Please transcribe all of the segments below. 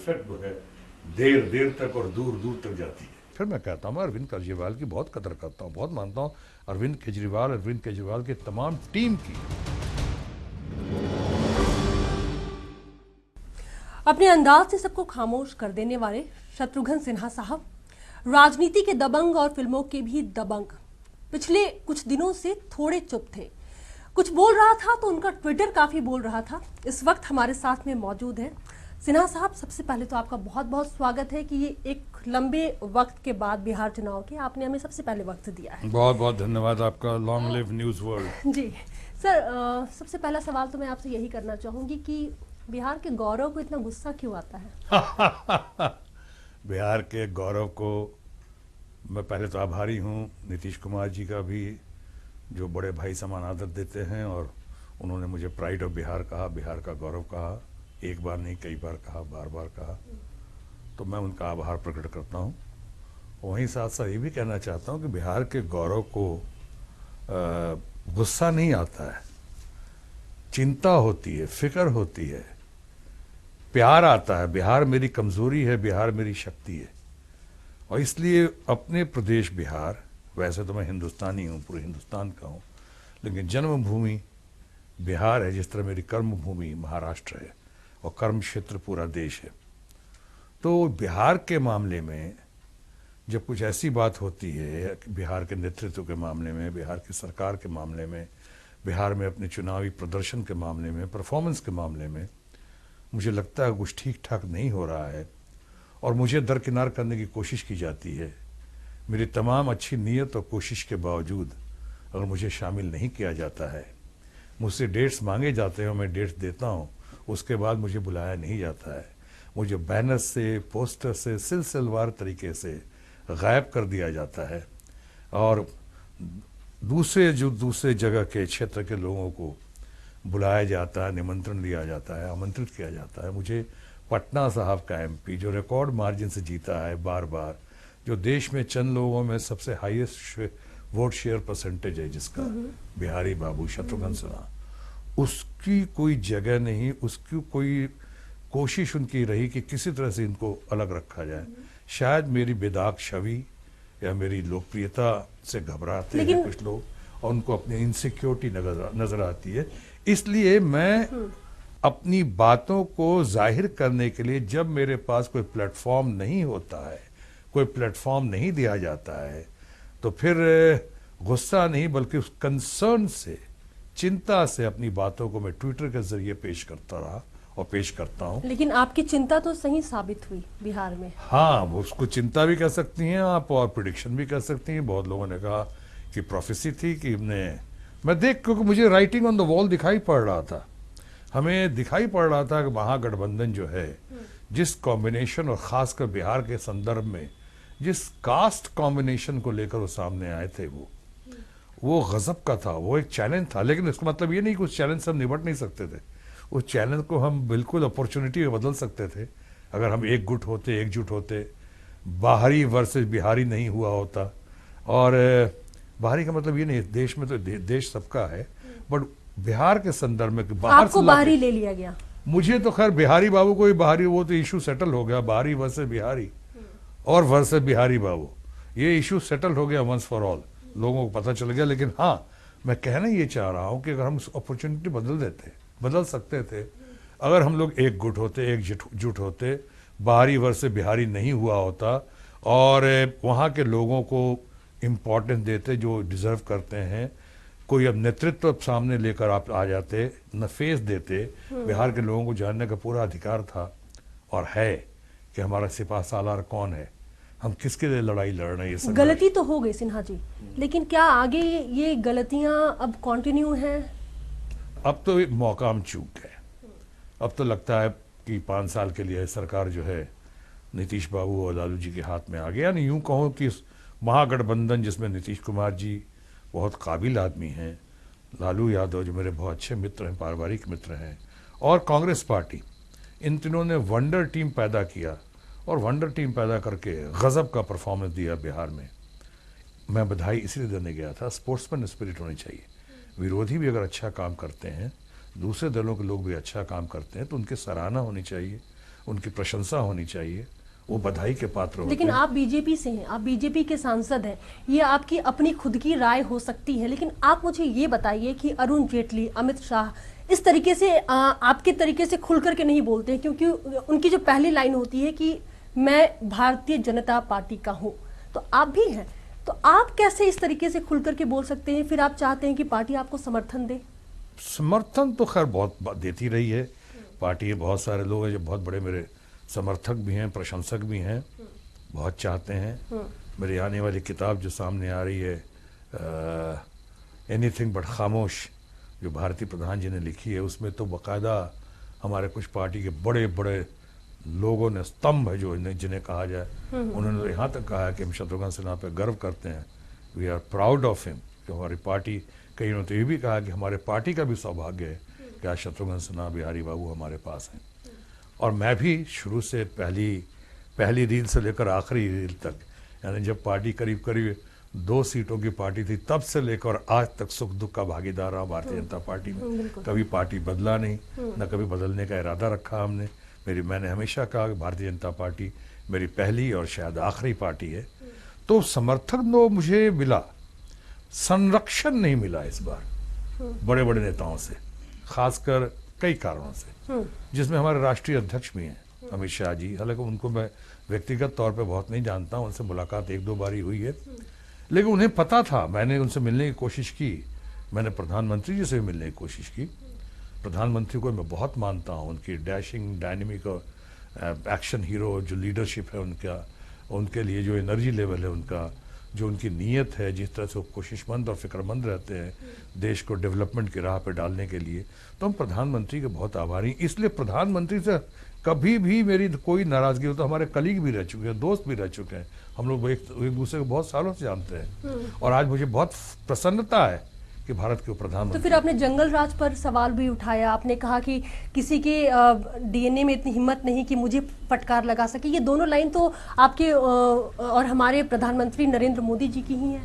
Effect जो है देर देर तक और दूर दूर तक जाती है। फिर मैं कहता हूँ, मैं अरविंद केजरीवाल की बहुत कदर करता हूँ, बहुत मानता हूँ अरविंद केजरीवाल की तमाम टीम की। अपने अंदाज से सबको खामोश कर देने वाले शत्रुघ्न सिन्हा साहब राजनीति के दबंग और फिल्मों के भी दबंग पिछले कुछ दिनों से थोड़े चुप थे। कुछ बोल रहा था तो उनका ट्विटर काफी बोल रहा था। इस वक्त हमारे साथ में मौजूद है सिन्हा साहब। सबसे पहले तो आपका बहुत बहुत स्वागत है कि ये एक लंबे वक्त के बाद बिहार चुनाव के आपने हमें सबसे पहले वक्त दिया है। बहुत बहुत धन्यवाद आपका। Long live news world. जी सर, सबसे पहला सवाल तो मैं आपसे यही करना चाहूंगी कि बिहार के गौरव को इतना गुस्सा क्यों आता है? बिहार के गौरव को मैं पहले तो आभारी हूँ नीतीश कुमार जी का भी, जो बड़े भाई समान आदर देते हैं, और उन्होंने मुझे प्राइड ऑफ बिहार कहा, बिहार का गौरव कहा। एक बार नहीं, कई बार कहा, बार बार कहा, तो मैं उनका आभार प्रकट करता हूँ। वहीं साथ साथ ये भी कहना चाहता हूँ कि बिहार के गौरव को गुस्सा नहीं आता है, चिंता होती है, फिक्र होती है, प्यार आता है। बिहार मेरी कमजोरी है, बिहार मेरी शक्ति है, और इसलिए अपने प्रदेश बिहार, वैसे तो मैं हिंदुस्तानी हूँ, पूरे हिंदुस्तान का हूँ, लेकिन जन्मभूमि बिहार है, जिस तरह मेरी कर्मभूमि महाराष्ट्र है और कर्म क्षेत्र पूरा देश है। तो बिहार के मामले में जब कुछ ऐसी बात होती है, बिहार के नेतृत्व के मामले में, बिहार की सरकार के मामले में, बिहार में अपने चुनावी प्रदर्शन के मामले में, परफॉर्मेंस के मामले में, मुझे लगता है कुछ ठीक ठाक नहीं हो रहा है और मुझे दरकिनार करने की कोशिश की जाती है। मेरी तमाम अच्छी नीयत और कोशिश के बावजूद अगर मुझे शामिल नहीं किया जाता है, मुझसे डेट्स मांगे जाते हैं, मैं डेट्स देता हूँ, उसके बाद मुझे बुलाया नहीं जाता है, मुझे बैनर से, पोस्टर से, सिलसिलेवार तरीके से गायब कर दिया जाता है, और दूसरे जगह के क्षेत्र के लोगों को बुलाया जाता है, निमंत्रण दिया जाता है, आमंत्रित किया जाता है। मुझे पटना साहब का एमपी, जो रिकॉर्ड मार्जिन से जीता है बार बार, जो देश में चंद लोगों में सबसे हाईएस्ट वोट शेयर परसेंटेज है जिसका, बिहारी बाबू शत्रुघ्न सिन्हा, उसकी कोई जगह नहीं, उसकी कोई कोशिश उनकी रही कि किसी तरह से इनको अलग रखा जाए। शायद मेरी बेदाग छवि या मेरी लोकप्रियता से घबराते हैं कुछ लोग, और उनको अपनी इनसिक्योरिटी नजर आती है। इसलिए मैं अपनी बातों को जाहिर करने के लिए, जब मेरे पास कोई प्लेटफॉर्म नहीं होता है, कोई प्लेटफॉर्म नहीं दिया जाता है, तो फिर गुस्सा नहीं बल्कि उस कंसर्न से, चिंता से अपनी बातों को मैं ट्विटर के जरिए पेश करता रहा और पेश करता हूं। लेकिन आपकी चिंता तो सही साबित हुई बिहार में। हाँ, वो उसको चिंता भी कह सकती हैं आप और प्रिडिक्शन भी कह सकती हैं। बहुत लोगों ने कहा कि प्रोफेसी थी, कि मैं देख, क्योंकि मुझे राइटिंग ऑन द वॉल दिखाई पड़ रहा था, हमें दिखाई पड़ रहा था कि महागठबंधन जो है, जिस कॉम्बिनेशन और खासकर बिहार के संदर्भ में जिस कास्ट कॉम्बिनेशन को लेकर वो सामने आए थे, वो गजब का था, वो एक चैलेंज था। लेकिन इसका मतलब ये नहीं कि उस चैलेंज से हम निपट नहीं सकते थे, उस चैलेंज को हम बिल्कुल अपॉर्चुनिटी में बदल सकते थे अगर हम एकजुट होते। बाहरी वर्सेस बिहारी नहीं हुआ होता, और बाहरी का मतलब ये नहीं, देश में तो देश सबका है, बट बिहार के संदर्भ में बाहर आपको बाहरी ले लिया गया। मुझे तो खैर बिहारी बाबू को ही बाहरी, वो तो इशू सेटल हो गया, बाहरी वर्सेस बिहारी और वर्सेस बिहारी बाबू, ये इशू सेटल हो गया वंस फॉर ऑल, लोगों को पता चल गया। लेकिन हाँ, मैं कहना ये चाह रहा हूँ कि अगर हम अपॉर्चुनिटी बदल सकते थे, अगर हम लोग एकजुट होते, बाहरी वर्सेस बिहारी नहीं हुआ होता, और वहाँ के लोगों को इम्पोर्टेंस देते जो डिजर्व करते हैं, कोई अब नेतृत्व सामने लेकर आप आ जाते, न फेस देते। बिहार के लोगों को जानने का पूरा अधिकार था और है कि हमारा सिपह सालार कौन है, हम किसके लिए लड़ाई लड़ रहे हैं। गलती तो हो गई सिन्हा जी, लेकिन क्या आगे ये गलतियां अब कंटिन्यू हैं? अब तो मौका हम चूक गए। अब तो लगता है कि 5 साल के लिए सरकार जो है नीतीश बाबू और लालू जी के हाथ में आ गया। यानी यूं कहो कि महागठबंधन, जिसमें नीतीश कुमार जी बहुत काबिल आदमी हैं, लालू यादव जो मेरे बहुत अच्छे मित्र हैं, पारिवारिक मित्र हैं, और कांग्रेस पार्टी, इन तीनों ने वंडर टीम पैदा किया, और वंडर टीम पैदा करके गजब का परफॉर्मेंस दिया बिहार में। मैं बधाई इसलिए देने गया था, स्पोर्ट्समैन स्पिरिट होनी चाहिए। विरोधी भी अगर अच्छा काम करते हैं, दूसरे दलों के लोग भी अच्छा काम करते हैं, तो उनकी सराहना होनी चाहिए। उनकी प्रशंसा होनी चाहिए, वो बधाई के पात्र होते लेकिन हैं। आप बीजेपी से हैं, आप बीजेपी के सांसद हैं, ये आपकी अपनी खुद की राय हो सकती है, लेकिन आप मुझे ये बताइए कि अरुण जेटली, अमित शाह इस तरीके से आपके तरीके से खुल करके नहीं बोलते हैं, क्योंकि उनकी जो पहली लाइन होती है कि मैं भारतीय जनता पार्टी का हूँ, तो आप भी हैं, तो आप कैसे इस तरीके से खुल करके बोल सकते हैं? फिर आप चाहते हैं कि पार्टी आपको समर्थन दे? समर्थन तो खैर बहुत देती रही है पार्टी के, बहुत सारे लोग हैं जो बहुत बड़े मेरे समर्थक भी हैं, प्रशंसक भी हैं, बहुत चाहते हैं। मेरी आने वाली किताब जो सामने आ रही है, एनीथिंग बट खामोश, जो भारतीय प्रधान जी ने लिखी है, उसमें तो बाकायदा हमारे कुछ पार्टी के बड़े बड़े लोगों ने, स्तंभ है जो जिन्हें कहा जाए, उन्होंने तो यहाँ तक कहा है कि हम शत्रुघ्न सिन्हा पे गर्व करते हैं, we are proud of him, कि हमारी पार्टी, कई ने तो ये भी कहा कि हमारे पार्टी का भी सौभाग्य है कि आज शत्रुघ्न सिन्हा बिहारी बाबू हमारे पास हैं। और मैं भी शुरू से पहली रील से लेकर आखिरी रील तक, यानी जब पार्टी करीब करीब 2 सीटों की पार्टी थी, तब से लेकर आज तक सुख दुख का भागीदार रहा भारतीय जनता पार्टी में। कभी पार्टी बदला नहीं, न कभी बदलने का इरादा रखा हमने। मैंने हमेशा कहा कि भारतीय जनता पार्टी मेरी पहली और शायद आखिरी पार्टी है। तो समर्थन तो मुझे मिला, संरक्षण नहीं मिला इस बार बड़े बड़े नेताओं से, खासकर कई कारणों से, जिसमें हमारे राष्ट्रीय अध्यक्ष भी हैं अमित शाह जी। हालांकि उनको मैं व्यक्तिगत तौर पे बहुत नहीं जानता हूं, उनसे मुलाकात 1-2 बार ही हुई है, लेकिन उन्हें पता था, मैंने उनसे मिलने की कोशिश की, मैंने प्रधानमंत्री जी से भी मिलने की कोशिश की। प्रधानमंत्री को मैं बहुत मानता हूँ, उनकी डैशिंग, डायनेमिक और एक्शन हीरो जो लीडरशिप है उनका, उनके लिए जो एनर्जी लेवल है उनका, जो उनकी नीयत है, जिस तरह से वो कोशिशमंद और फिक्रमंद रहते हैं देश को डेवलपमेंट की राह पे डालने के लिए, तो हम प्रधानमंत्री के बहुत आभारी हैं। इसलिए प्रधानमंत्री से कभी भी मेरी कोई नाराजगी हो, तो हमारे कलीग भी रह चुके हैं, दोस्त भी रह चुके हैं, हम लोग एक दूसरे को बहुत सालों से जानते हैं, और आज मुझे बहुत प्रसन्नता है कि भारत के प्रधानमंत्री। तो फिर आपने जंगल राज पर सवाल भी उठाया, आपने कहा कि किसी के डीएनए में इतनी हिम्मत नहीं कि मुझे फटकार लगा सके। ये दोनों लाइन तो आपके और हमारे प्रधानमंत्री नरेंद्र मोदी जी की ही है।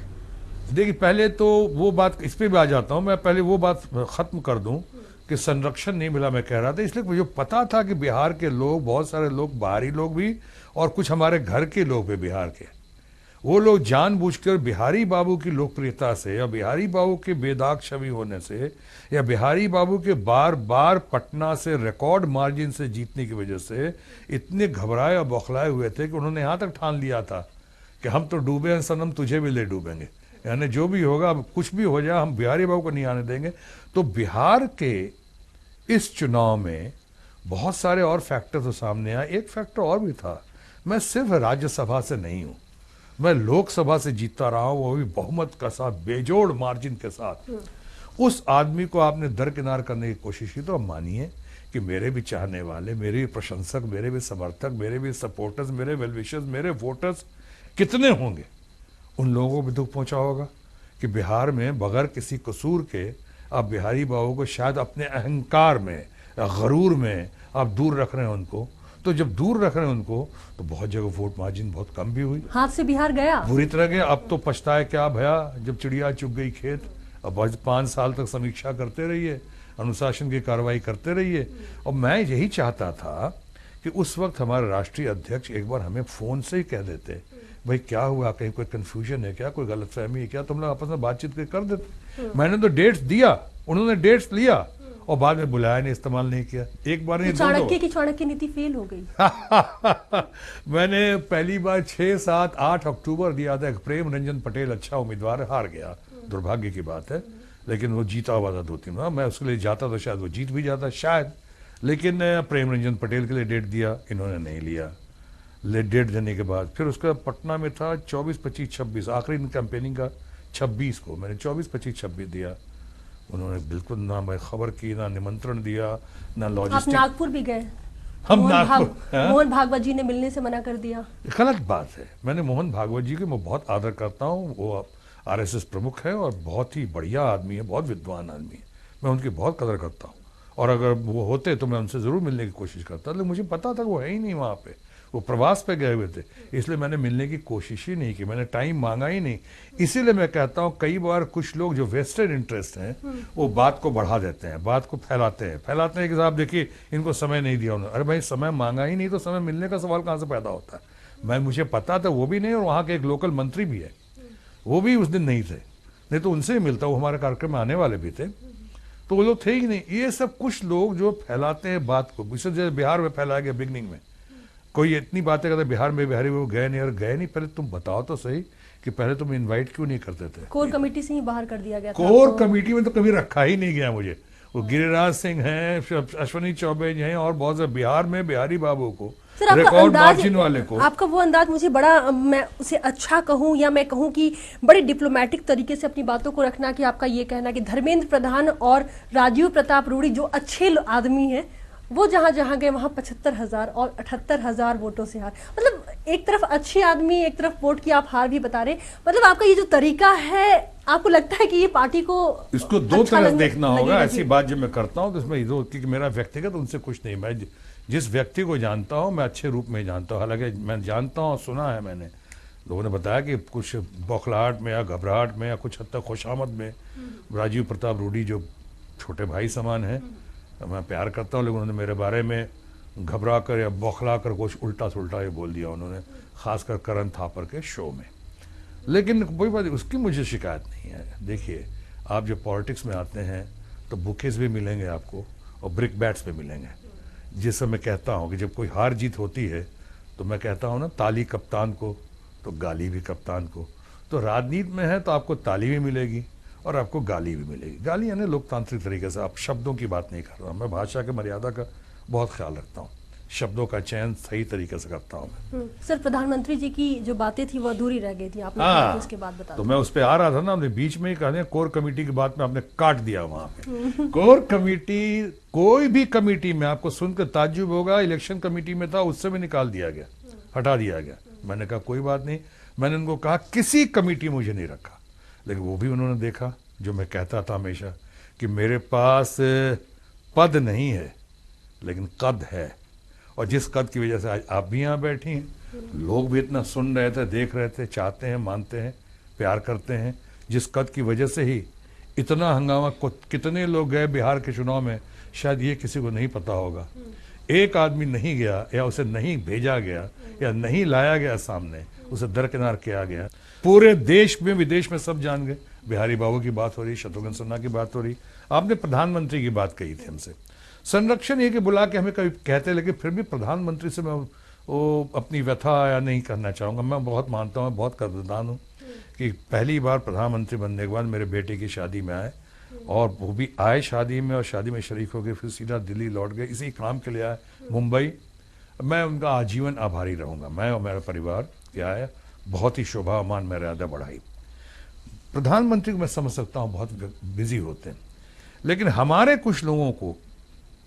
देखिए, पहले तो वो बात, इस पे भी आ जाता हूँ मैं, पहले वो बात खत्म कर दूं कि संरक्षण नहीं मिला मैं कह रहा था, इसलिए मुझे पता था कि बिहार के लोग, बहुत सारे लोग, बाहरी लोग भी और कुछ हमारे घर के लोग भी बिहार के, वो लोग जानबूझकर बिहारी बाबू की लोकप्रियता से, या बिहारी बाबू के बेदाग छवि होने से, या बिहारी बाबू के बार बार पटना से रिकॉर्ड मार्जिन से जीतने की वजह से इतने घबराए और बौखलाए हुए थे कि उन्होंने यहाँ तक ठान लिया था कि हम तो डूबे हैं सनम, तुझे भी ले डूबेंगे, यानी जो भी होगा, कुछ भी हो जाए, हम बिहारी बाबू को नहीं आने देंगे। तो बिहार के इस चुनाव में बहुत सारे और फैक्टर तो सामने आए। एक फैक्टर और भी था, मैं सिर्फ राज्यसभा से नहीं हूँ, मैं लोकसभा से जीतता रहा हूँ, वो भी बहुमत के साथ, बेजोड़ मार्जिन के साथ। उस आदमी को आपने दरकिनार करने की कोशिश की, तो अब मानिए कि मेरे भी चाहने वाले, मेरे भी प्रशंसक, मेरे भी समर्थक, मेरे भी सपोर्टर्स, मेरे वेलविशर्स, मेरे वोटर्स कितने होंगे, उन लोगों को भी दुख पहुंचा होगा कि बिहार में बगैर किसी कसूर के आप बिहारी बाबू को शायद अपने अहंकार में, गरूर में आप दूर रख रहे हैं उनको। तो जब दूर रख रहे हैं उनको, तो बहुत जगह वोट मार्जिन बहुत कम भी हुई, हाथ से बिहार गया, बुरी तरह गया। अब तो पछताए क्या भया जब चिड़िया चुग गई खेत। अब 5 साल तक समीक्षा करते रहिए, अनुशासन की कार्रवाई करते रहिए। और मैं यही चाहता था कि उस वक्त हमारे राष्ट्रीय अध्यक्ष एक बार हमें फोन से ही कह देते, भाई क्या हुआ, कहीं कोई कंफ्यूजन है क्या, कोई गलतफहमी है क्या, तुम लोग आपस में बातचीत कर देते। मैंने तो डेट्स दिया, उन्होंने डेट्स लिया, और बाद में बुलाया नहीं, इस्तेमाल नहीं किया। एक बार नहीं, चाणक्य की चाणक्य नीति फेल हो गई। मैंने पहली बार 6, 7, 8 अक्टूबर दिया था। प्रेम रंजन पटेल अच्छा उम्मीदवार हार गया, दुर्भाग्य की बात है, लेकिन वो जीता हुआ था 2-3 बार। मैं उसके लिए जाता तो शायद वो जीत भी जाता शायद, लेकिन प्रेम रंजन पटेल के लिए डेट दिया, इन्होंने नहीं लिया। डेट देने के बाद फिर उसका पटना में था 24, 25, 26, आखिरी कैंपेनिंग का 26 को मैंने 24, 25, 26 दिया। उन्होंने बिल्कुल ना मैं खबर की, ना निमंत्रण दिया, ना लॉजिस्टिक। आप नागपुर भी गए? हम मोहन भागवत जी ने मिलने से मना कर दिया। गलत बात है। मैंने मोहन भागवत जी के मैं बहुत आदर करता हूँ, वो आरएसएस प्रमुख है और बहुत ही बढ़िया आदमी है, बहुत विद्वान आदमी है, मैं उनकी बहुत कदर करता हूँ। और अगर वो होते तो मैं उनसे ज़रूर मिलने की कोशिश करता, लेकिन मुझे पता था वो है ही नहीं वहाँ पे। वो प्रवास पे गए हुए थे, इसलिए मैंने मिलने की कोशिश ही नहीं की, मैंने टाइम मांगा ही नहीं। इसीलिए मैं कहता हूँ कई बार कुछ लोग जो वेस्टेड इंटरेस्ट हैं वो बात को बढ़ा देते हैं, बात को फैलाते हैं कि साहब देखिए इनको समय नहीं दिया उन्होंने। अरे भाई समय मांगा ही नहीं तो समय मिलने का सवाल कहाँ से पैदा होता है? मुझे पता था वो भी नहीं, और वहाँ के एक लोकल मंत्री भी है, वो भी उस दिन नहीं थे, नहीं तो उनसे ही मिलता, वो हमारे कार्यक्रम में आने वाले भी थे, तो वो लोग थे ही नहीं। ये सब कुछ लोग जो फैलाते हैं बात को, जैसे बिहार में फैलाया गया बिगनिंग में, कोई इतनी बातें करते बिहार में बिहारी वो गए नहीं, और गए नहीं, पहले तुम बताओ तो सही कि पहले तुम इनवाइट क्यों नहीं करते थे? कोर कमेटी से ही बाहर कर दिया गया था। कोर कमेटी में तो कभी रखा ही नहीं गया मुझे। वो गिरिराज सिंह हैं, अश्वनी चौबे जी हैं, और बहुत से बिहार में बिहारी बाबू को, सर, रिकॉर्ड मार्जिन वाले को। आपका वो अंदाज मुझे बड़ा, मैं उसे अच्छा कहूं या मैं कहूं कि बड़े डिप्लोमेटिक तरीके से अपनी बातों को रखना, कि आपका ये कहना कि धर्मेंद्र प्रधान और राजीव प्रताप रूडी जो अच्छे आदमी हैं, वो जहां जहां गए वहां 75,000 और 78,000 वोटों से हार। मतलब एक तरफ अच्छे आदमी, एक तरफ वोट की आप हार भी बता रहे, मतलब आपका ये जो तरीका है, आपको लगता है कि ये पार्टी को इसको दो तरफ देखना होगा। ऐसी बात जब मैं करता हूं तो इसमें क्योंकि मेरा व्यक्तिगत उनसे कुछ नहीं, मैं जिस व्यक्ति को जानता हूं मैं अच्छे रूप में जानता हूं। हालांकि मैं जानता हूं, सुना है मैंने, लोगों ने बताया कि कुछ बौखलाहट में या घबराहट में या कुछ हद तक खुशामद में राजीव प्रताप रूडी जो छोटे भाई समान है, मैं प्यार करता हूं, लेकिन उन्होंने मेरे बारे में घबरा कर या बौखला कर कुछ उल्टा सुल्टा ये बोल दिया उन्होंने, खासकर करण थापर के शो में। लेकिन कोई बात, उसकी मुझे शिकायत नहीं है। देखिए, आप जब पॉलिटिक्स में आते हैं तो बुकेज भी मिलेंगे आपको और ब्रिक बैट्स भी मिलेंगे। जिससे मैं कहता हूँ कि जब कोई हार जीत होती है तो मैं कहता हूँ ना, ताली कप्तान को तो गाली भी कप्तान को। तो राजनीति में है तो आपको ताली भी मिलेगी और आपको गाली भी मिलेगी। गाली यानी लोकतांत्रिक तरीके से, आप शब्दों की बात नहीं कर रहा, मैं भाषा के मर्यादा का बहुत ख्याल रखता हूँ, शब्दों का चयन सही तरीके से करता हूँ मैं। सर, प्रधानमंत्री जी की जो बातें थी वो अधूरी रह गई थी, आपने उसके बाद बता तो मैं उस पर आ रहा था ना, हमने बीच में ही कहने कोर कमेटी की बात में आपने काट दिया वहां पे। कोर कमेटी, कोई भी कमेटी में आपको सुनकर ताज्जुब होगा, इलेक्शन कमेटी में था उससे भी निकाल दिया गया, हटा दिया गया। मैंने कहा कोई बात नहीं, मैंने उनको कहा किसी कमेटी मुझे नहीं रखा, लेकिन वो भी उन्होंने देखा जो मैं कहता था हमेशा कि मेरे पास पद नहीं है लेकिन कद है, और जिस कद की वजह से आज आप भी यहाँ बैठी हैं, लोग भी इतना सुन रहे थे, देख रहे थे, चाहते हैं, मानते हैं, प्यार करते हैं, जिस कद की वजह से ही इतना हंगामा, कितने लोग गए बिहार के चुनाव में, शायद ये किसी को नहीं पता होगा। एक आदमी नहीं गया या उसे नहीं भेजा गया या नहीं लाया गया सामने, उसे दरकिनार किया गया। पूरे देश में विदेश में सब जान गए। बिहारी बाबू की बात हो रही, शत्रुघ्न सिन्हा की बात हो रही, आपने प्रधानमंत्री की बात कही थी हमसे। संरक्षण ये कि बुला के हमें कभी कहते, लेकिन फिर भी प्रधानमंत्री से मैं वो अपनी व्यथा या नहीं करना चाहूँगा। मैं बहुत मानता हूँ, बहुत कदरदान हूँ कि पहली बार प्रधानमंत्री बनने के बाद मेरे बेटे की शादी में आए, और वो भी आए शादी में और शादी में शरीक हो गए, फिर सीधा दिल्ली लौट गए, इसी काम के लिए आए मुंबई। मैं उनका आजीवन आभारी रहूँगा, मैं और मेरा परिवार क्या है, बहुत ही शोभामान मर्यादा बढ़ाई। प्रधानमंत्री को मैं समझ सकता हूँ बहुत बिजी होते हैं, लेकिन हमारे कुछ लोगों को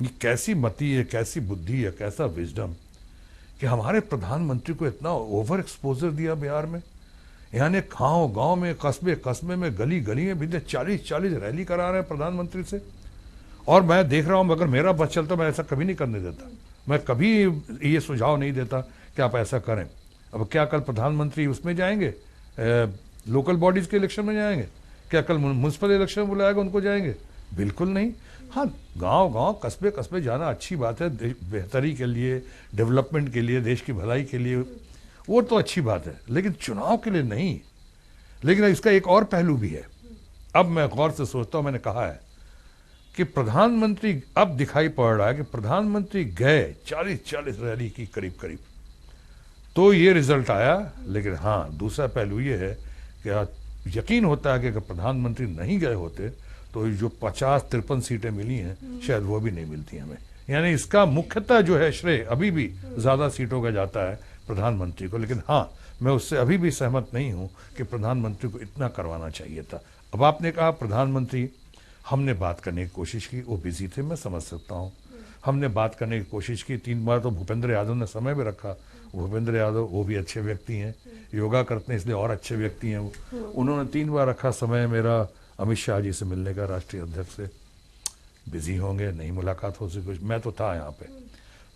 ये कैसी मति है, कैसी बुद्धि है, कैसा विजडम कि हमारे प्रधानमंत्री को इतना ओवर एक्सपोजर दिया बिहार में। यानी गाँव गाँव में, कस्बे कस्बे में, गली गली में भी 40-40 रैली करा रहे हैं प्रधानमंत्री से। और मैं देख रहा हूँ, मगर मेरा बस चलता, मैं ऐसा कभी नहीं करने देता, मैं कभी ये सुझाव नहीं देता कि आप ऐसा करें। अब क्या कल प्रधानमंत्री उसमें जाएंगे, लोकल बॉडीज के इलेक्शन में जाएंगे? क्या कल म्यूनसिपल इलेक्शन में बुलाएगा उनको जाएंगे? बिल्कुल नहीं। हाँ, गांव गांव, कस्बे कस्बे जाना अच्छी बात है, बेहतरी के लिए, डेवलपमेंट के लिए, देश की भलाई के लिए, वो तो अच्छी बात है, लेकिन चुनाव के लिए नहीं। लेकिन इसका एक और पहलू भी है। अब मैं गौर से सोचता हूँ, मैंने कहा है कि प्रधानमंत्री, अब दिखाई पड़ रहा है कि प्रधानमंत्री गए 40-40 रैली की करीब करीब, तो ये रिजल्ट आया। लेकिन हाँ, दूसरा पहलू ये है कि यकीन होता है कि अगर प्रधानमंत्री नहीं गए होते तो जो 50-53 सीटें मिली हैं शायद वो भी नहीं मिलती हमें। यानी इसका मुख्यतः जो है श्रेय अभी भी ज़्यादा सीटों का जाता है प्रधानमंत्री को। लेकिन हाँ, मैं उससे अभी भी सहमत नहीं हूँ कि प्रधानमंत्री को इतना करवाना चाहिए था। अब आपने कहा प्रधानमंत्री, हमने बात करने की कोशिश की, वो बिजी थे, मैं समझ सकता हूँ। हमने बात करने की कोशिश की, 3 बार तो भूपेंद्र यादव ने समय भी रखा। भूपेंद्र यादव वो भी अच्छे व्यक्ति हैं, योगा करते हैं इसलिए और अच्छे व्यक्ति हैं वो। उन्होंने 3 बार रखा समय मेरा अमित शाह जी से मिलने का, राष्ट्रीय अध्यक्ष से। बिजी होंगे, नहीं मुलाकात हो सकी, मैं तो था यहाँ पे।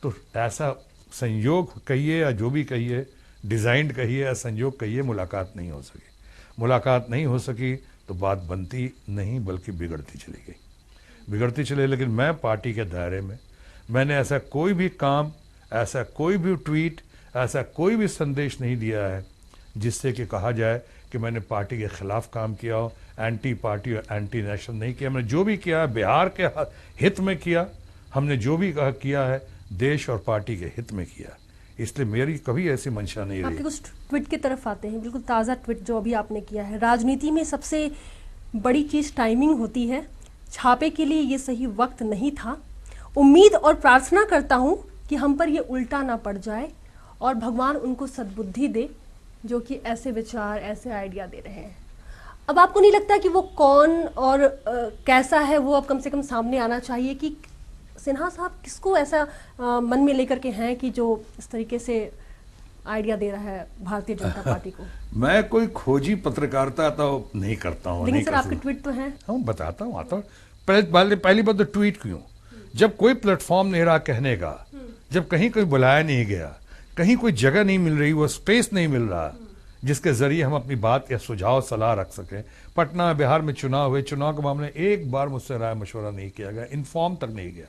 तो ऐसा संयोग कहिए या जो भी कहिए, डिज़ाइंड कहिए या संयोग कहिए, मुलाकात नहीं हो सकी। मुलाकात नहीं हो सकी तो बात बनती नहीं बल्कि बिगड़ती चली गई, बिगड़ती चले। लेकिन मैं पार्टी के दायरे में मैंने ऐसा कोई भी काम, ऐसा कोई भी ट्वीट, ऐसा कोई भी संदेश नहीं दिया है जिससे कि कहा जाए कि मैंने पार्टी के खिलाफ काम किया हो, एंटी पार्टी और एंटी नेशनल नहीं किया। मैंने जो भी किया है बिहार के हित में किया। हमने जो भी किया है देश और पार्टी के हित में किया। इसलिए मेरी कभी ऐसी मंशा नहीं रही। आपके कुछ ट्वीट की तरफ आते हैं, बिल्कुल ताज़ा ट्वीट जो अभी आपने किया है। राजनीति में सबसे बड़ी चीज़ टाइमिंग होती है, छापे के लिए ये सही वक्त नहीं था। उम्मीद और प्रार्थना करता हूँ कि हम पर ये उल्टा ना पड़ जाए और भगवान उनको सद्बुद्धि दे जो कि ऐसे विचार, ऐसे आइडिया दे रहे हैं। अब आपको नहीं लगता कि वो कौन और कैसा है, वो अब कम से कम सामने आना चाहिए कि सिन्हा साहब किसको ऐसा मन में लेकर के हैं कि जो इस तरीके से आइडिया दे रहा है भारतीय जनता पार्टी को? मैं कोई खोजी पत्रकारिता तो नहीं करता हूँ। लेकिन सर आपके ट्वीट तो हैं। हम बताता हूँ, आता हूँ। पहली बात तो ट्वीट क्यों, जब कोई प्लेटफॉर्म नहीं रहा कहने का, जब कहीं कोई बुलाया नहीं गया, कहीं कोई जगह नहीं मिल रही, वो स्पेस नहीं मिल रहा जिसके जरिए हम अपनी बात या सुझाव सलाह रख सकें। पटना बिहार में चुनाव हुए, चुनाव के मामले एक बार मुझसे राय मशवरा नहीं किया गया, इन्फॉर्म तक नहीं गया।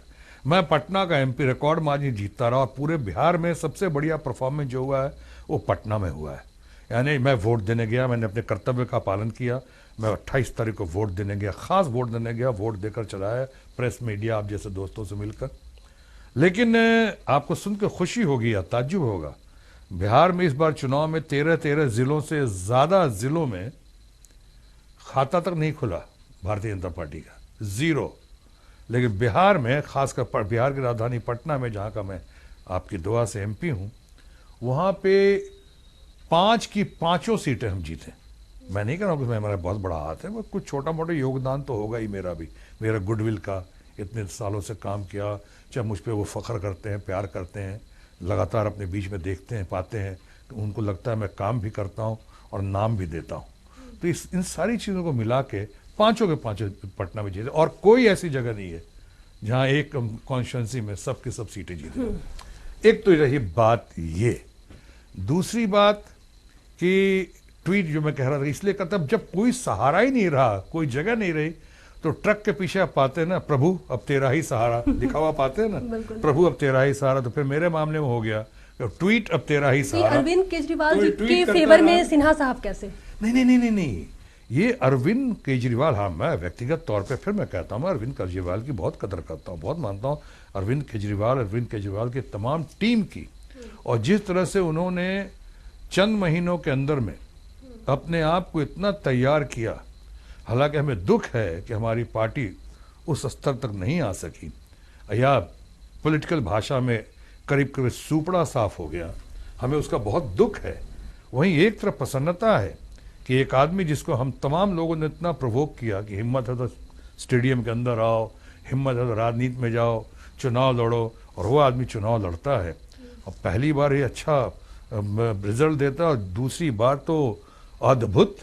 मैं पटना का एमपी रिकॉर्ड मार्जिन जीतता रहा और पूरे बिहार में सबसे बढ़िया परफॉर्मेंस जो हुआ है वो पटना में हुआ है। यानी मैं वोट देने गया, मैंने अपने कर्तव्य का पालन किया। मैं 28 तारीख को वोट देने गया, खास वोट देने गया, वोट देकर चला है, प्रेस मीडिया आप जैसे दोस्तों से मिलकर। लेकिन आपको सुन के खुशी होगी या ताज्जुब होगा, बिहार में इस बार चुनाव में 13 जिलों से ज़्यादा जिलों में खाता तक नहीं खुला भारतीय जनता पार्टी का, 0। लेकिन बिहार में, खासकर बिहार की राजधानी पटना में जहाँ का मैं आपकी दुआ से एमपी हूँ, वहाँ पे 5 की 5 सीटें हम जीते। मैं नहीं कह रहा हूँ कि मैं, हमारा बहुत बड़ा हाथ है, वो कुछ छोटा मोटा योगदान तो होगा ही मेरा भी, मेरा गुडविल का, इतने सालों से काम किया, चाहे मुझ पर वो फ़ख्र करते हैं, प्यार करते हैं, लगातार अपने बीच में देखते हैं, पाते हैं, तो उनको लगता है मैं काम भी करता हूँ और नाम भी देता हूँ। तो इन सारी चीज़ों को मिला के 5 के 5 पटना में जीते। और कोई ऐसी जगह नहीं है जहाँ एक कॉन्स्टिट्यूंसी में सब की सब सीटें जीते। एक तो रही बात ये। दूसरी बात कि ट्वीट जो मैं कह रहा था इसलिए कहता, जब कोई सहारा ही नहीं रहा, कोई जगह नहीं रही, तो ट्रक के पीछे आप पाते हैं ना, प्रभु अब तेरा ही सहारा लिखा हुआ पाते हैं ना, प्रभु अब तेरा ही सहारा। तो फिर मेरे मामले में हो गया ट्वीट अब तेरा ही सहारा। अरविंद केजरीवाल जी के फेवर में सिन्हा साहब कैसे? नहीं, ये अरविंद केजरीवाल, हाँ मैं व्यक्तिगत तौर पे फिर मैं कहता हूँ, मैं अरविंद केजरीवाल की बहुत कदर करता हूँ, बहुत मानता हूँ अरविंद केजरीवाल की तमाम टीम की। और जिस तरह से उन्होंने चंद महीनों के अंदर में अपने आप को इतना तैयार किया, हालांकि हमें दुख है कि हमारी पार्टी उस स्तर तक नहीं आ सकी, या पॉलिटिकल भाषा में करीब करीब सुपड़ा साफ हो गया, हमें उसका बहुत दुख है। वहीं एक तरफ प्रसन्नता है कि एक आदमी जिसको हम तमाम लोगों ने इतना प्रोवोक किया कि हिम्मत है तो स्टेडियम के अंदर आओ, हिम्मत है तो राजनीति में जाओ, चुनाव लड़ो, और वो आदमी चुनाव लड़ता है और पहली बार ये अच्छा रिजल्ट देता, और दूसरी बार तो अद्भुत,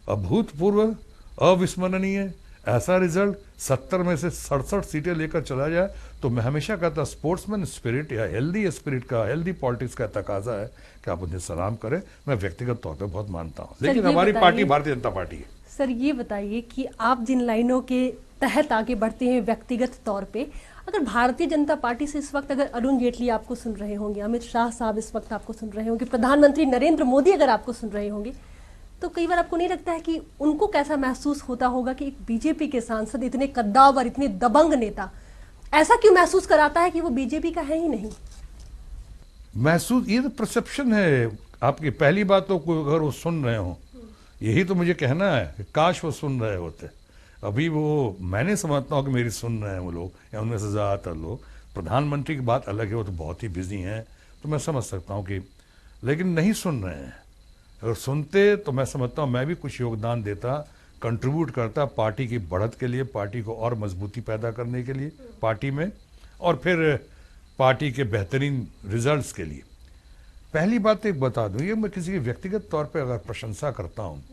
अभूतपूर्व, अविस्मरणीय ऐसा रिजल्ट, 70 में से 67 सीटें लेकर चला जाए। तो मैं हमेशा कहता स्पोर्ट्समैन स्पिरिट या हेल्दी स्पिरिट का, हेल्दी पॉलिटिक्स का तकाजा है कि आप उन्हें सलाम करें। मैं व्यक्तिगत तौर पे बहुत मानता हूँ, लेकिन हमारी पार्टी भारतीय जनता पार्टी है। सर ये बताइए कि आप जिन लाइनों के तहत आगे बढ़ते हैं व्यक्तिगत तौर पे, अगर भारतीय जनता पार्टी से इस वक्त अगर अरुण जेटली आपको सुन रहे होंगे, अमित शाह साहब इस वक्त आपको सुन रहे होंगे, प्रधानमंत्री नरेंद्र मोदी अगर आपको सुन रहे होंगे, तो कई बार आपको नहीं लगता है कि उनको कैसा महसूस होता होगा कि एक बीजेपी के सांसद, इतने कद्दावर, इतने दबंग नेता ऐसा क्यों महसूस कराता है कि वो बीजेपी का है ही नहीं? महसूस, ये तो परसेप्शन है आपकी। पहली बात तो अगर वो सुन रहे हो, यही तो मुझे कहना है, काश वो सुन रहे होते। अभी वो, मैंने समझता हूँ कि मेरी सुन रहे हैं वो लोग, या उनमें से ज़्यादातर लोग। प्रधानमंत्री की बात अलग है, वो तो बहुत ही बिजी हैं, तो मैं समझ सकता हूँ कि, लेकिन नहीं सुन रहे हैं। अगर सुनते तो मैं समझता हूँ मैं भी कुछ योगदान देता, कंट्रीब्यूट करता पार्टी की बढ़त के लिए, पार्टी को और मजबूती पैदा करने के लिए पार्टी में, और फिर पार्टी के बेहतरीन रिजल्ट्स के लिए। पहली बात एक बता दूं, ये मैं किसी की व्यक्तिगत तौर पे अगर प्रशंसा करता हूँ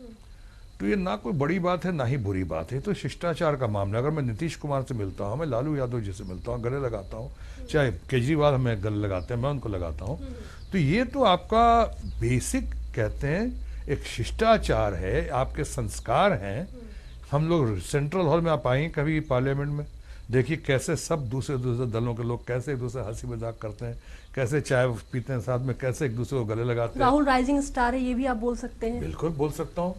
तो ये ना कोई बड़ी बात है ना ही बुरी बात है, तो शिष्टाचार का मामला। अगर मैं नीतीश कुमार से मिलता हूँ, मैं लालू यादव जी से मिलता हूँ, गले लगाता हूँ, चाहे केजरीवाल हमें गले लगाते हैं, मैं उनको लगाता हूँ, तो ये तो आपका बेसिक कहते हैं एक शिष्टाचार है, आपके संस्कार हैं। हम लोग सेंट्रल हॉल में आप आए कभी पार्लियामेंट में, देखिए कैसे सब दूसरे दूसरे दलों के लोग कैसे एक दूसरे हंसी मजाक करते हैं, कैसे चाय पीते हैं साथ में, कैसे एक दूसरे को गले लगाते हैं। राहुल राइजिंग स्टार है, ये भी आप बोल सकते हैं। बिल्कुल बोल सकता हूँ,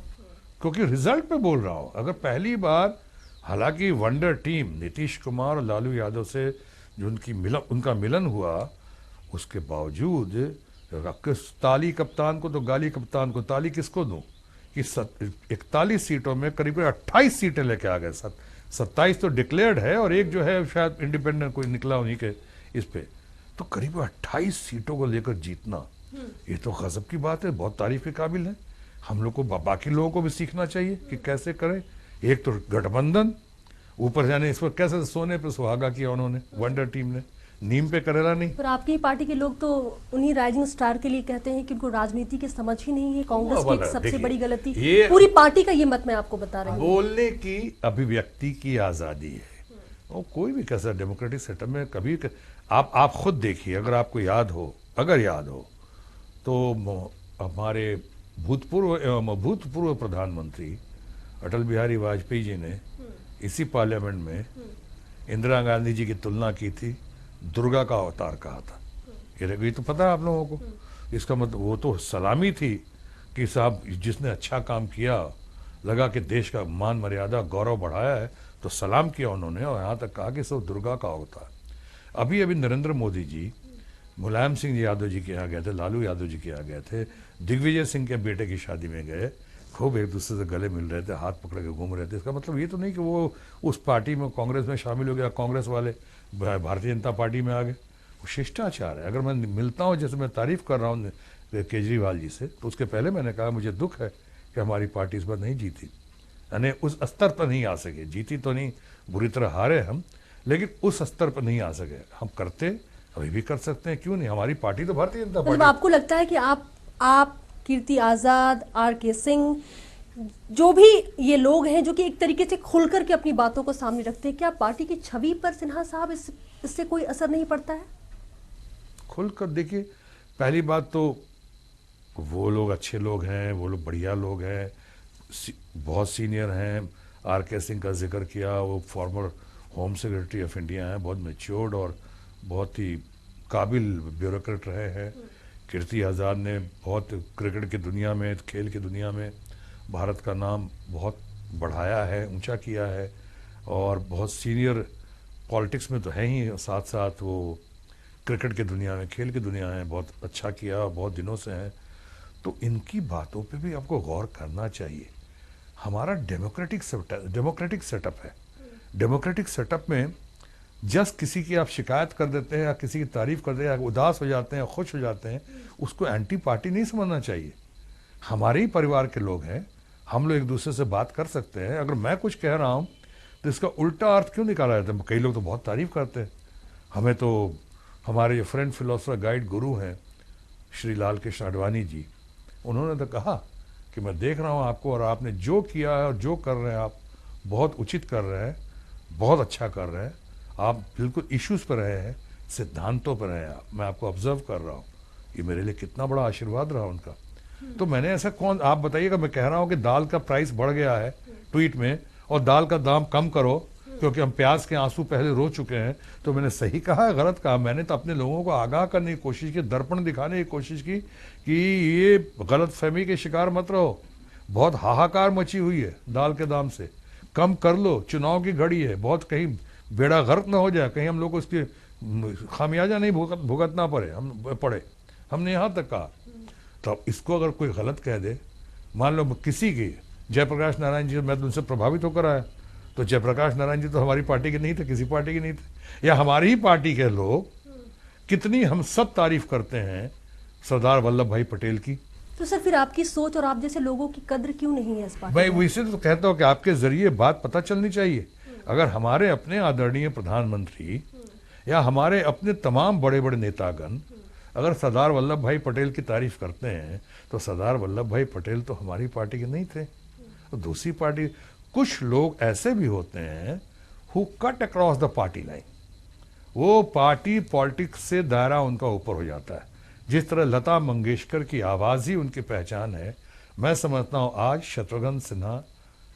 क्योंकि रिजल्ट पे बोल रहा हूँ। अगर पहली बार, हालांकि वंडर टीम नीतीश कुमार और लालू यादव से जो उनका मिलन हुआ, उसके बावजूद ताली कप्तान को तो गाली कप्तान को ताली किसको दूं कि 41 सीटों में करीब 28 सीटें लेके आ गए। 27 तो डिक्लेयर्ड है और एक जो है शायद इंडिपेंडेंट कोई निकला उन्हीं के इस पे, तो करीब 28 सीटों को लेकर जीतना, ये तो गजब की बात है, बहुत तारीफ के काबिल है। हम लोग को बाकी लोगों को भी सीखना चाहिए कि कैसे करें। एक तो गठबंधन, ऊपर जाने इस पर कैसे सोने पे सुहागा किया उन्होंने, वंडर टीम ने, नीम पे करेला नहीं। पर आपकी ही पार्टी के लोग तो उन्हीं राइजिंग स्टार के लिए कहते हैं कि उनको राजनीति की समझ ही नहीं है। कांग्रेस की एक सबसे बड़ी गलती, पूरी पार्टी का ये मत मैं आपको बता रही हूँ। बोलने की अभिव्यक्ति की आजादी है, और कोई भी कैसा डेमोक्रेटिक सेटअप में कभी आप खुद देखिए, अगर आपको याद हो तो हमारे भूतपूर्व प्रधानमंत्री अटल बिहारी वाजपेयी जी ने इसी पार्लियामेंट में इंदिरा गांधी जी की तुलना की थी, दुर्गा का अवतार कहा था। ये तो पता है आप लोगों को। इसका मतलब वो तो सलामी थी कि साहब जिसने अच्छा काम किया, लगा कि देश का मान मर्यादा गौरव बढ़ाया है, तो सलाम किया उन्होंने, और यहाँ तक कहा कि सब दुर्गा का अवतार। अभी नरेंद्र मोदी जी मुलायम सिंह यादव जी के यहाँ गए थे, लालू यादव जी के यहाँ गए थे, दिग्विजय सिंह के बेटे की शादी में गए, खूब एक दूसरे से गले मिल रहे थे, हाथ पकड़ के घूम रहे थे। इसका मतलब ये तो नहीं कि वो उस पार्टी में, कांग्रेस में शामिल हो गया, कांग्रेस वाले भारतीय जनता पार्टी में आ गए। वो शिष्टाचार है। अगर मैं मिलता हूँ, जैसे मैं तारीफ कर रहा हूँ केजरीवाल जी से, तो उसके पहले मैंने कहा मुझे दुख है कि हमारी पार्टी इस बार नहीं जीती, यानी उस स्तर पर नहीं आ सके। जीती तो नहीं, बुरी तरह हारे हम, लेकिन उस स्तर पर नहीं आ सके। हम करते, अभी भी कर सकते हैं, क्यों नहीं। हमारी पार्टी तो भारतीय जनता पार्टी। आपको लगता है कि आप कीर्ति आजाद, आर.के. सिंह, जो भी ये लोग हैं जो कि एक तरीके से खुल करके अपनी बातों को सामने रखते हैं, क्या पार्टी की छवि पर सिन्हा साहब इससे कोई असर नहीं पड़ता है? खुलकर देखिए, पहली बात तो वो लोग अच्छे लोग हैं, वो लोग बढ़िया लोग हैं, बहुत सीनियर हैं। आर.के. सिंह का जिक्र किया, वो farmer home secretary of India हैं, बहुत मैच्योर्ड और बहुत ही काबिल ब्यूरोक्रेट रहे हैं। कीर्ति आज़ाद ने बहुत क्रिकेट की दुनिया में, खेल की दुनिया में भारत का नाम बहुत बढ़ाया है, ऊंचा किया है, और बहुत सीनियर पॉलिटिक्स में तो है ही, साथ साथ वो क्रिकेट की दुनिया में, खेल की दुनिया में बहुत अच्छा किया, बहुत दिनों से हैं। तो इनकी बातों पे भी आपको गौर करना चाहिए। हमारा डेमोक्रेटिक सेटअप है। डेमोक्रेटिक सेटअप में जस्ट किसी की आप शिकायत कर देते हैं या किसी की तारीफ कर देते हैं, या उदास हो जाते हैं, खुश हो जाते हैं, उसको एंटी पार्टी नहीं समझना चाहिए। हमारे ही परिवार के लोग हैं, हम लोग एक दूसरे से बात कर सकते हैं। अगर मैं कुछ कह रहा हूँ तो इसका उल्टा अर्थ क्यों निकाला जाता है? कई लोग तो बहुत तारीफ करते हैं। हमें तो हमारे जो फ्रेंड फिलोसफर गाइड गुरु हैं श्री लाल कृष्ण आडवाणी जी, उन्होंने तो कहा कि मैं देख रहा हूँ आपको, और आपने जो किया है और जो कर रहे हैं आप बहुत उचित कर रहे हैं, बहुत अच्छा कर रहे हैं, आप बिल्कुल इश्यूज पर रहे हैं, सिद्धांतों पर रहे हैं। मैं आपको ऑब्जर्व कर रहा हूँ, ये मेरे लिए कितना बड़ा आशीर्वाद रहा उनका। तो मैंने ऐसा आप बताइएगा, मैं कह रहा हूँ कि दाल का प्राइस बढ़ गया है ट्वीट में, और दाल का दाम कम करो क्योंकि हम प्याज के आंसू पहले रो चुके हैं, तो मैंने सही कहा है गलत कहा? मैंने तो अपने लोगों को आगाह करने की कोशिश की, दर्पण दिखाने की कोशिश की कि ये गलत फहमी के शिकार मत रहो, बहुत हाहाकार मची हुई है दाल के दाम से, कम कर लो, चुनाव की घड़ी है, बहुत कहीं बेड़ा गर्क ना हो जाए, कहीं हम लोग को इसकी खामियाजा नहीं भुगतना पड़े। हमने यहाँ तक कहा। तो इसको अगर कोई गलत कह दे, मान लो किसी की, जयप्रकाश नारायण जी, मैं तो उनसे प्रभावित होकर आया, तो जयप्रकाश नारायण जी तो हमारी पार्टी के नहीं थे, किसी पार्टी के नहीं थे, या हमारी ही पार्टी के लोग, कितनी हम सब तारीफ करते हैं सरदार वल्लभ भाई पटेल की। तो सर फिर आपकी सोच और आप जैसे लोगों की कद्र क्यों नहीं है इस पार्टी? मैं इसे तो कहता हूँ कि आपके जरिए बात पता चलनी चाहिए। अगर हमारे अपने आदरणीय प्रधानमंत्री या हमारे अपने तमाम बड़े बड़े नेतागण अगर सरदार वल्लभ भाई पटेल की तारीफ करते हैं, तो सरदार वल्लभ भाई पटेल तो हमारी पार्टी के नहीं थे, तो दूसरी पार्टी, कुछ लोग ऐसे भी होते हैं who cut across the party line, वो पार्टी पॉलिटिक्स से दायरा उनका ऊपर हो जाता है। जिस तरह लता मंगेशकर की आवाज़ ही उनकी पहचान है, मैं समझता हूँ आज शत्रुघ्न सिन्हा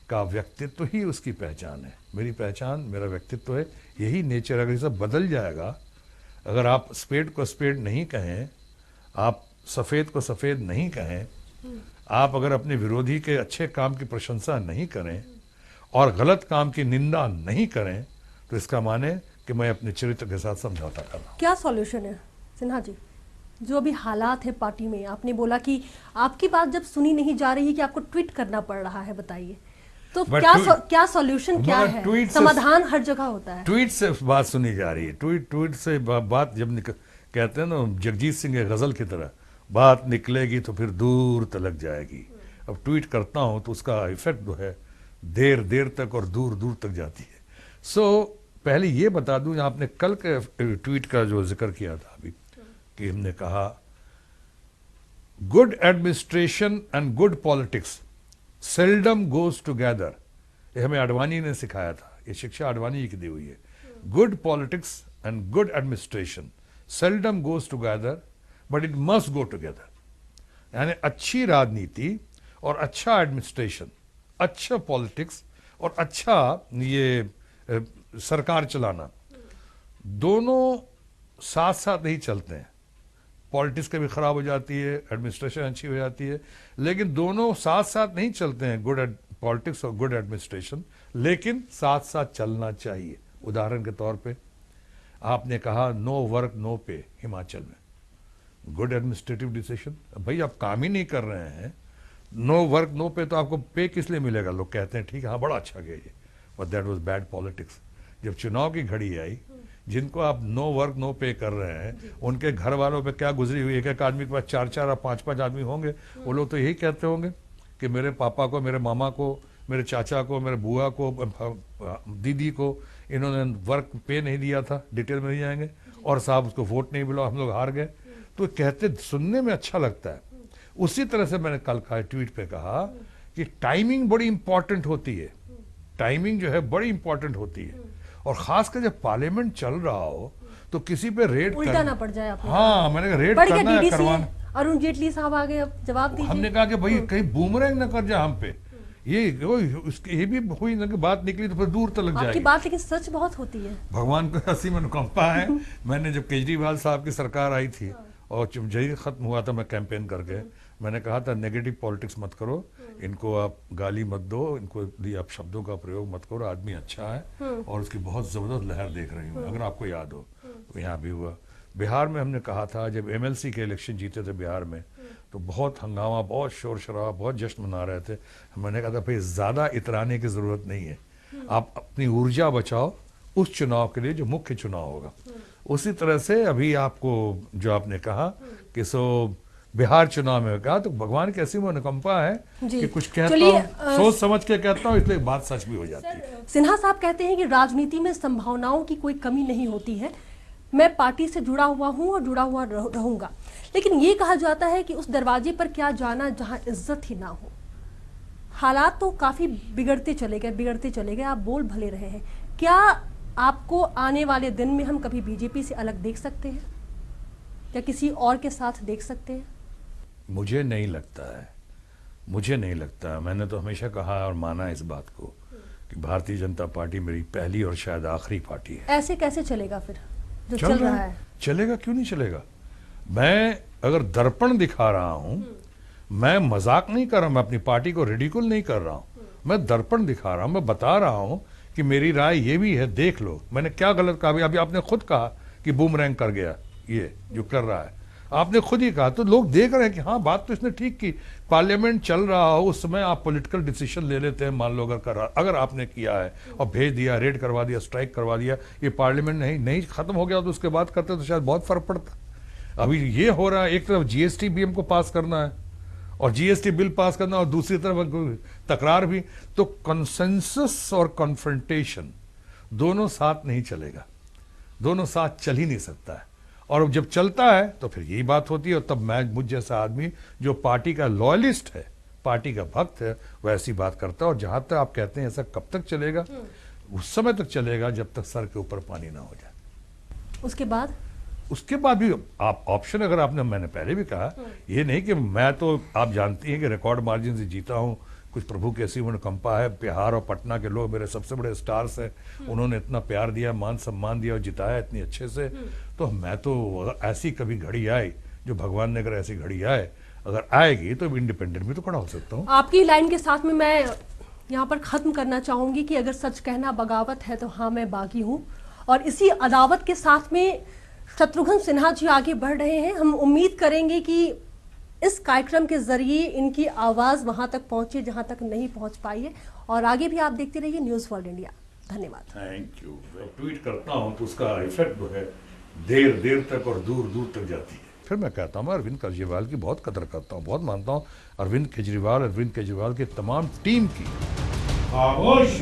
का व्यक्तित्व ही उसकी पहचान है। मेरी पहचान, मेरा व्यक्तित्व है, यही नेचर। अगर ये सब बदल जाएगा, अगर आप स्पेड को स्पेड नहीं कहें, आप सफ़ेद को सफ़ेद नहीं कहें, आप अगर अपने विरोधी के अच्छे काम की प्रशंसा नहीं करें और गलत काम की निंदा नहीं करें, तो इसका माने कि मैं अपने चरित्र के साथ समझौता कर रहा हूँ। क्या सॉल्यूशन है सिन्हा जी? जो अभी हालात है पार्टी में, आपने बोला कि आपकी बात जब सुनी नहीं जा रही है कि आपको ट्वीट करना पड़ रहा है, बताइए तो क्या सॉल्यूशन क्या है? समाधान हर जगह होता है, ट्वीट से बात सुनी जा रही है। ट्वीट से बात जब कहते हैं ना, जगजीत सिंह के गजल की तरह, बात निकलेगी तो फिर दूर तलक जाएगी। अब ट्वीट करता हूं तो उसका इफेक्ट जो है देर देर तक और दूर दूर तक जाती है। सो पहले ये बता दूं, आपने कल के ट्वीट का जो जिक्र किया था अभी, कि हमने कहा good administration and good politics seldom goes together. ये हमें आडवाणी ने सिखाया था, ये शिक्षा आडवाणी की दी हुई है। Good politics and good administration seldom goes together but it must go together. यानी अच्छी राजनीति और अच्छा एडमिनिस्ट्रेशन, अच्छा पॉलिटिक्स और अच्छा ये सरकार चलाना, दोनों साथ साथ नहीं चलते हैं। पॉलिटिक्स कभी खराब हो जाती है, एडमिनिस्ट्रेशन अच्छी हो जाती है, लेकिन दोनों साथ साथ नहीं चलते हैं, गुड पॉलिटिक्स और गुड एडमिनिस्ट्रेशन, लेकिन साथ साथ चलना चाहिए। उदाहरण के तौर पे आपने कहा नो वर्क नो पे हिमाचल में, गुड एडमिनिस्ट्रेटिव डिसीजन। भाई आप काम ही नहीं कर रहे हैं, नो वर्क नो पे, तो आपको पे किस लिए मिलेगा? लोग कहते हैं ठीक है, हाँ बड़ा अच्छा गया ये, but that was bad politics. जब चुनाव की घड़ी आई, जिनको आप नो वर्क नो पे कर रहे हैं, उनके घर वालों पे क्या गुजरी हुई, एक एक आदमी के पास 4-4 और 5-5 आदमी होंगे, वो लोग तो यही कहते होंगे कि मेरे पापा को, मेरे मामा को, मेरे चाचा को, मेरे बुआ को, दीदी को इन्होंने वर्क पे नहीं दिया था, डिटेल में नहीं जाएंगे, और साहब उसको वोट नहीं मिला, हम लोग हार गए। तो कहते सुनने में अच्छा लगता है। उसी तरह से मैंने कल कहा, ट्वीट पे कहा कि टाइमिंग बड़ी इंपॉर्टेंट होती है, टाइमिंग जो है बड़ी इंपॉर्टेंट होती है, और खासकर जब पार्लियामेंट चल रहा हो तो किसी पे रेड उल्टा ना पड़ जाए आपने। हाँ, मैंने कहा रेड करना है, करवाना। अरुण जेटली साहब आ गए, अब जवाब दीजिए। हमने कहा कि भाई कहीं बूमरैंग ना कर जाए हम पे, ये भी हुई ना कि बात निकली तो फिर दूर तक लग जाएगी। आपकी बात लेकिन सच बहुत होती है। भगवान को हंसी में अनुकंपा है। मैंने जब केजरीवाल साहब की सरकार आई थी और जब खत्म हुआ था, मैं कैंपेन करके मैंने कहा था नेगेटिव पॉलिटिक्स मत करो, इनको आप गाली मत दो, इनको लिए आप शब्दों का प्रयोग मत करो, आदमी अच्छा है और उसकी बहुत जबरदस्त लहर देख रही हूँ। अगर आपको याद हो तो यहाँ भी हुआ। बिहार में हमने कहा था, जब एमएलसी के इलेक्शन जीते थे बिहार में, तो बहुत हंगामा, बहुत शोर शराबा, बहुत जश्न मना रहे थे। मैंने कहा था भाई ज़्यादा इतराने की ज़रूरत नहीं है, आप अपनी ऊर्जा बचाओ उस चुनाव के लिए जो मुख्य चुनाव होगा। उसी तरह से अभी आपको जो आपने कहा कि बिहार चुनाव में कहा, तो भगवान की ऐसी अनुकंपा है कि कुछ कहता हूँ सोच समझ के कहता हूँ, इसलिए बात सच भी हो जाती है। सिन्हा साहब कहते हैं कि राजनीति में संभावनाओं की कोई कमी नहीं होती है, मैं पार्टी से जुड़ा हुआ हूँ और जुड़ा हुआ रहूंगा, लेकिन ये कहा जाता है कि उस दरवाजे पर क्या जाना जहां इज्जत ही ना हो। हालात तो काफी बिगड़ते चले गए, आप बोल भले रहे हैं। क्या आपको आने वाले दिन में हम कभी बीजेपी से अलग देख सकते हैं या किसी और के साथ देख सकते हैं? मुझे नहीं लगता। मैंने तो हमेशा कहा और माना इस बात को कि भारतीय जनता पार्टी मेरी पहली और शायद आखिरी पार्टी है। ऐसे कैसे चलेगा फिर जो चल रहा है? चलेगा, क्यों नहीं चलेगा। मैं अगर दर्पण दिखा रहा हूं, मैं मजाक नहीं कर रहा, मैं अपनी पार्टी को रिडिकुल नहीं कर रहा हूं, मैं दर्पण दिखा रहा हूं, मैं बता रहा हूं कि मेरी राय ये भी है, देख लो मैंने क्या गलत कहा। अभी आपने खुद कहा कि बूमरैंग कर गया ये जो कर रहा है, आपने खुद ही कहा, तो लोग देख रहे हैं कि हाँ बात तो इसने ठीक की। पार्लियामेंट चल रहा हो उस समय आप पॉलिटिकल डिसीजन ले लेते हैं, मान लो अगर आपने किया है और भेज दिया, रेड करवा दिया, स्ट्राइक करवा दिया, ये पार्लियामेंट नहीं खत्म हो गया तो उसके बाद करते तो शायद बहुत फर्क पड़ता। अभी ये हो रहा है, एक तरफ जीएसटी भी हमको पास करना है और जीएसटी बिल पास करना, और दूसरी तरफ तकरार भी, तो कंसेंसस और कॉन्फ्रंटेशन दोनों साथ नहीं चलेगा, दोनों साथ चल ही नहीं सकता है। और जब चलता है तो फिर यही बात होती है, और तब मुझ जैसा आदमी जो पार्टी का लॉयलिस्ट है, पार्टी का भक्त है, वो ऐसी बात करता है। और जहां तक आप कहते हैं ऐसा कब तक चलेगा, उस समय तक चलेगा जब तक सर के ऊपर पानी ना हो जाए। उसके बाद भी आप ऑप्शन, अगर आपने, मैंने पहले भी कहा, ये नहीं कि मैं तो, आप जानती हैं कि रिकॉर्ड मार्जिन से जीता हूं, कुछ प्रभु की ऐसी अनुकंपा है। बिहार और पटना के लोग मेरे सबसे बड़े स्टार्स हैं, उन्होंने इतना प्यार दिया, मान सम्मान दिया और जिताया इतनी अच्छे से। तो मैं तो, अगर ऐसी कभी घड़ी आए, जो भगवान ने अगर ऐसी घड़ी आए, अगर आएगी, तो इंडिपेंडेंट भी तो खड़ा हो सकता हूँ। आपकी लाइन के साथ में मैं यहाँ पर खत्म करना चाहूंगी कि अगर सच कहना बगावत है तो हाँ, मैं बागी हूँ। और इसी अदावत के साथ में शत्रुघ्न सिन्हा जी आगे बढ़ रहे हैं। हम उम्मीद करेंगे कि इस कार्यक्रम के जरिए इनकी आवाज वहां तक पहुंचे जहां तक नहीं पहुंच पाई है। और आगे भी आप देखते रहिए न्यूज़ वर्ल्ड इंडिया। धन्यवाद। Thank you. ट्वीट करता हूँ तो उसका इफेक्ट जो है देर देर तक और दूर दूर तक जाती है। फिर मैं कहता हूँ, मैं अरविंद केजरीवाल की बहुत कदर करता हूँ, बहुत मानता हूँ। अरविंद केजरीवाल की तमाम टीम की। खामोश।